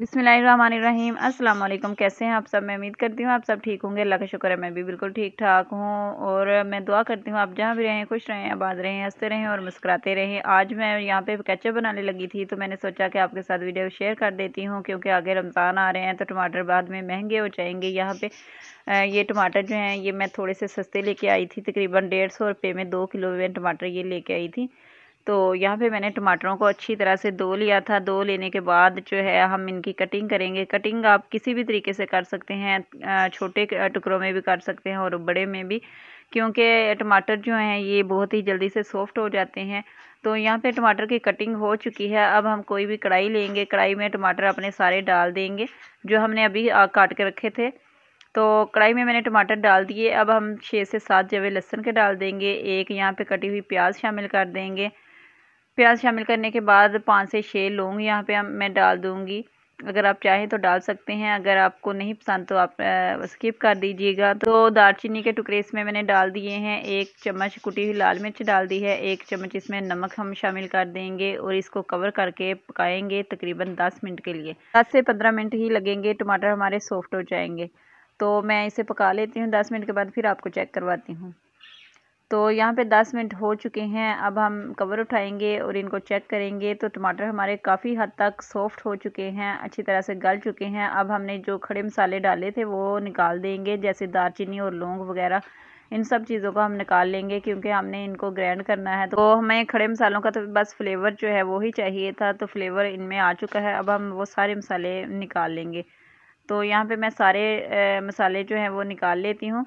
बिस्मिल्लाहिर्रहमानिर्रहीम। अस्सलाम वालेकुम। कैसे हैं आप सब? मैं उम्मीद करती हूँ आप सब ठीक होंगे। अल्लाह का शुक्र है मैं भी बिल्कुल ठीक ठाक हूँ। और मैं दुआ करती हूँ आप जहाँ भी रहें खुश रहें, आबाद रहें, हंसते रहें और मुस्कुराते रहें। आज मैं यहाँ पे केचप बनाने लगी थी तो मैंने सोचा कि आपके साथ वीडियो शेयर कर देती हूँ, क्योंकि आगे रमज़ान आ रहे हैं तो टमाटर बाद में महंगे हो जाएंगे। यहाँ पे ये टमाटर जो हैं ये मैं थोड़े से सस्ते लेके आई थी, तकरीबन 150 रुपये में 2 किलो में टमाटर ये लेके आई थी। तो यहाँ पे मैंने टमाटरों को अच्छी तरह से धो लिया था। धो लेने के बाद जो है हम इनकी कटिंग करेंगे। कटिंग आप किसी भी तरीके से कर सकते हैं, छोटे टुकड़ों में भी कर सकते हैं और बड़े में भी, क्योंकि टमाटर जो हैं ये बहुत ही जल्दी से सॉफ्ट हो जाते हैं। तो यहाँ पे टमाटर की कटिंग हो चुकी है। अब हम कोई भी कढ़ाई लेंगे, कढ़ाई में टमाटर अपने सारे डाल देंगे जो हमने अभी काट के रखे थे। तो कढ़ाई में मैंने टमाटर डाल दिए। अब हम 6 से 7 जवे लहसुन के डाल देंगे। एक यहाँ पे कटी हुई प्याज शामिल कर देंगे। प्याज शामिल करने के बाद 5 से 6 लौंग यहाँ पे मैं डाल दूँगी। अगर आप चाहें तो डाल सकते हैं, अगर आपको नहीं पसंद तो आप स्किप कर दीजिएगा। तो दालचीनी के टुकड़े इसमें मैंने डाल दिए हैं। 1 चम्मच कुटी हुई लाल मिर्च डाल दी है। 1 चम्मच इसमें नमक हम शामिल कर देंगे और इसको कवर करके पकाएंगे तकरीबन 10 मिनट के लिए। 10 से 15 मिनट ही लगेंगे, टमाटर हमारे सॉफ्ट हो जाएंगे। तो मैं इसे पका लेती हूँ। 10 मिनट के बाद फिर आपको चेक करवाती हूँ। तो यहाँ पे 10 मिनट हो चुके हैं। अब हम कवर उठाएंगे और इनको चेक करेंगे तो टमाटर हमारे काफ़ी हद तक सॉफ्ट हो चुके हैं, अच्छी तरह से गल चुके हैं। अब हमने जो खड़े मसाले डाले थे वो निकाल देंगे, जैसे दालचीनी और लौंग वगैरह। इन सब चीज़ों को हम निकाल लेंगे क्योंकि हमने इनको ग्राइंड करना है। तो हमें खड़े मसालों का तो बस फ्लेवर जो है वो ही चाहिए था, तो फ्लेवर इनमें आ चुका है। अब हम वो सारे मसाले निकाल लेंगे। तो यहाँ पे मैं सारे मसाले जो हैं वो निकाल लेती हूँ।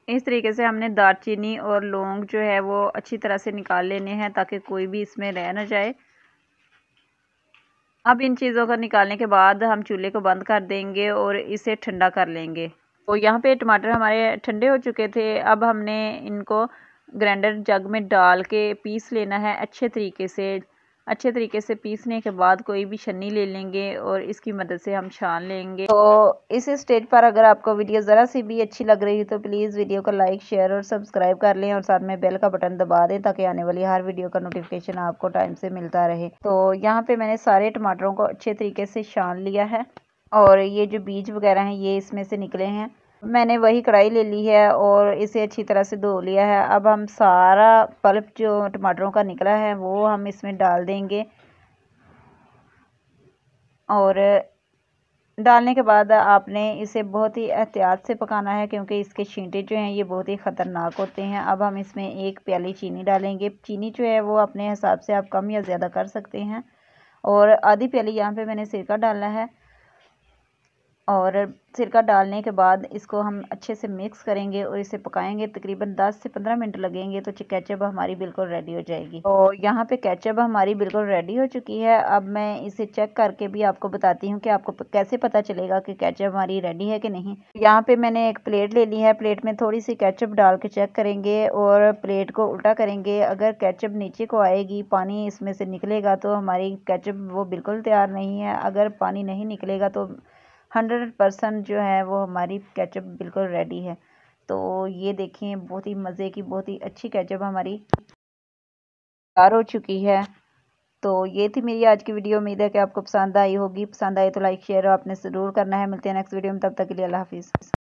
इस तरीके से हमने दालचीनी और लौंग जो है वो अच्छी तरह से निकाल लेने हैं ताकि कोई भी इसमें रह ना जाए। अब इन चीज़ों को निकालने के बाद हम चूल्हे को बंद कर देंगे और इसे ठंडा कर लेंगे। तो यहाँ पे टमाटर हमारे ठंडे हो चुके थे। अब हमने इनको ग्राइंडर जग में डाल के पीस लेना है अच्छे तरीके से। अच्छे तरीके से पीसने के बाद कोई भी छन्नी ले लेंगे और इसकी मदद से हम छान लेंगे। तो इस स्टेज पर अगर आपको वीडियो ज़रा सी भी अच्छी लग रही है तो प्लीज़ वीडियो को लाइक शेयर और सब्सक्राइब कर लें और साथ में बेल का बटन दबा दें ताकि आने वाली हर वीडियो का नोटिफिकेशन आपको टाइम से मिलता रहे। तो यहाँ पे मैंने सारे टमाटरों को अच्छे तरीके से छान लिया है और ये जो बीज वगैरह हैं ये इसमें से निकले हैं। मैंने वही कढ़ाई ले ली है और इसे अच्छी तरह से धो लिया है। अब हम सारा पल्प जो टमाटरों का निकला है वो हम इसमें डाल देंगे और डालने के बाद आपने इसे बहुत ही एहतियात से पकाना है क्योंकि इसके छींटे जो हैं ये बहुत ही ख़तरनाक होते हैं। अब हम इसमें 1 प्याली चीनी डालेंगे। चीनी जो है वो अपने हिसाब से आप कम या ज़्यादा कर सकते हैं। और आधी प्याली यहाँ पे मैंने सिरका डाला है और सिरका डालने के बाद इसको हम अच्छे से मिक्स करेंगे और इसे पकाएंगे। तकरीबन 10 से 15 मिनट लगेंगे तो केचप हमारी बिल्कुल रेडी हो जाएगी। तो यहाँ पे केचप हमारी बिल्कुल रेडी हो चुकी है। अब मैं इसे चेक करके भी आपको बताती हूँ कि आपको कैसे पता चलेगा कि केचप हमारी रेडी है कि नहीं। यहाँ पे मैंने एक प्लेट ले ली है। प्लेट में थोड़ी सी केचप डाल के चेक करेंगे और प्लेट को उल्टा करेंगे। अगर केचप नीचे को आएगी, पानी इसमें से निकलेगा तो हमारी केचप वो बिल्कुल तैयार नहीं है। अगर पानी नहीं निकलेगा तो 100% जो है वो हमारी केचप बिल्कुल रेडी है। तो ये देखें बहुत ही मज़े की बहुत ही अच्छी केचप हमारी तैयार हो चुकी है। तो ये थी मेरी आज की वीडियो। उम्मीद है कि आपको पसंद आई होगी। पसंद आई तो लाइक शेयर आपने ज़रूर करना है। मिलते हैं नेक्स्ट वीडियो में, तब तक के लिए अल्लाह हाफिज़।